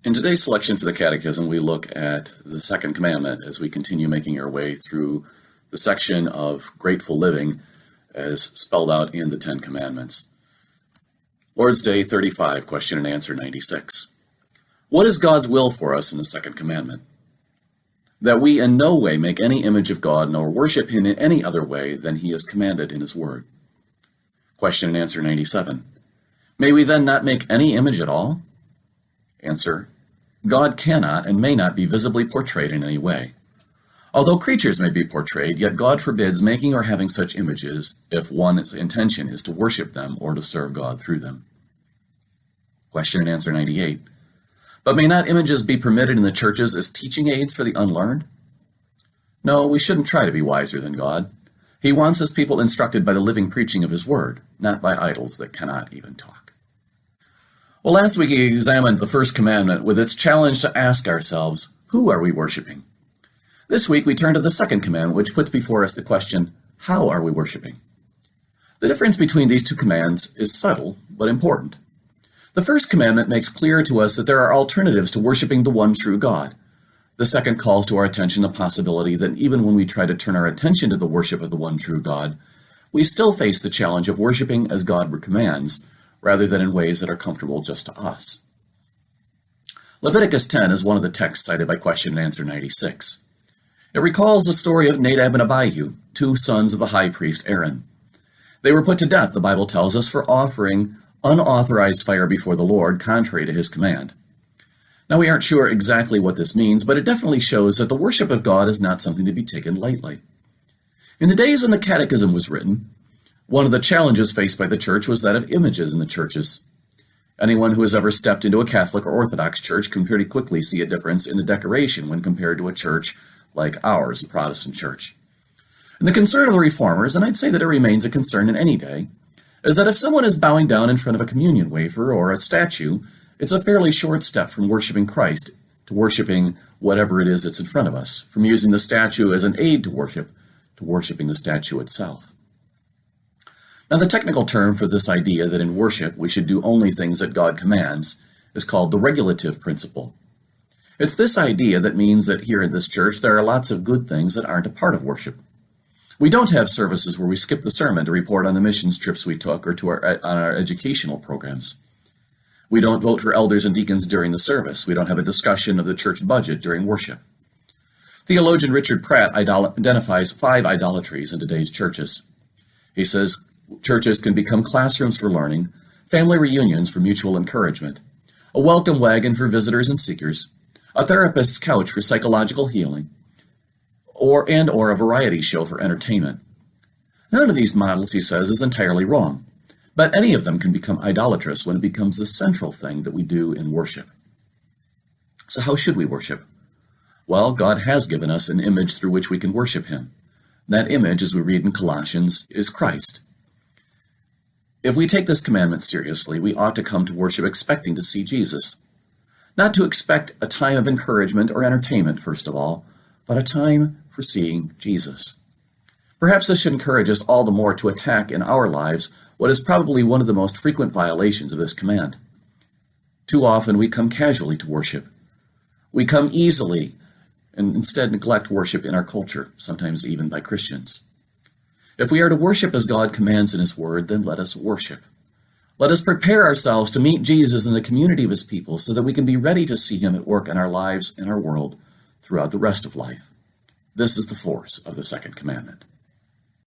In today's selection for the Catechism, we look at the Second Commandment as we continue making our way through the section of grateful living as spelled out in the Ten Commandments. Lord's Day 35, question and answer 96. What is God's will for us in the Second Commandment? That we in no way make any image of God nor worship him in any other way than he has commanded in his word. Question and answer 97. May we then not make any image at all? Answer. God cannot and may not be visibly portrayed in any way. Although creatures may be portrayed, yet God forbids making or having such images if one's intention is to worship them or to serve God through them. Question and answer 98. But may not images be permitted in the churches as teaching aids for the unlearned? No, we shouldn't try to be wiser than God. He wants his people instructed by the living preaching of his word, not by idols that cannot even talk. Well, last week we examined the first commandment with its challenge to ask ourselves, who are we worshiping? This week we turn to the second commandment, which puts before us the question, how are we worshiping? The difference between these two commands is subtle, but important. The first commandment makes clear to us that there are alternatives to worshiping the one true God. The second calls to our attention the possibility that even when we try to turn our attention to the worship of the one true God, we still face the challenge of worshiping as God commands, rather than in ways that are comfortable just to us. Leviticus 10 is one of the texts cited by question and answer 96. It recalls the story of Nadab and Abihu, two sons of the high priest Aaron. They were put to death, the Bible tells us, for offering unauthorized fire before the Lord, contrary to his command. Now, we aren't sure exactly what this means, but it definitely shows that the worship of God is not something to be taken lightly. In the days when the Catechism was written, one of the challenges faced by the church was that of images in the churches. Anyone who has ever stepped into a Catholic or Orthodox church can pretty quickly see a difference in the decoration when compared to a church like ours, a Protestant church. And the concern of the Reformers, and I'd say that it remains a concern in any day, is that if someone is bowing down in front of a communion wafer or a statue, it's a fairly short step from worshiping Christ to worshiping whatever it is that's in front of us, from using the statue as an aid to worshiping the statue itself. Now, the technical term for this idea that in worship we should do only things that God commands is called the regulative principle. It's this idea that means that here in this church there are lots of good things that aren't a part of worship. We don't have services where we skip the sermon to report on the missions trips we took or on our educational programs. We don't vote for elders and deacons during the service. We don't have a discussion of the church budget during worship. Theologian Richard Pratt identifies 5 idolatries in today's churches. He says, churches can become classrooms for learning, family reunions for mutual encouragement, a welcome wagon for visitors and seekers, a therapist's couch for psychological healing, or a variety show for entertainment. None of these models, he says, is entirely wrong, but any of them can become idolatrous when it becomes the central thing that we do in worship. So how should we worship? Well, God has given us an image through which we can worship him. That image, as we read in Colossians, is Christ. If we take this commandment seriously, we ought to come to worship expecting to see Jesus. Not to expect a time of encouragement or entertainment, first of all, but a time for seeing Jesus. Perhaps this should encourage us all the more to attack in our lives what is probably one of the most frequent violations of this command. Too often we come casually to worship. We come easily and instead neglect worship in our culture, sometimes even by Christians. If we are to worship as God commands in his word, then let us worship. Let us prepare ourselves to meet Jesus in the community of his people so that we can be ready to see him at work in our lives and our world throughout the rest of life. This is the force of the second commandment.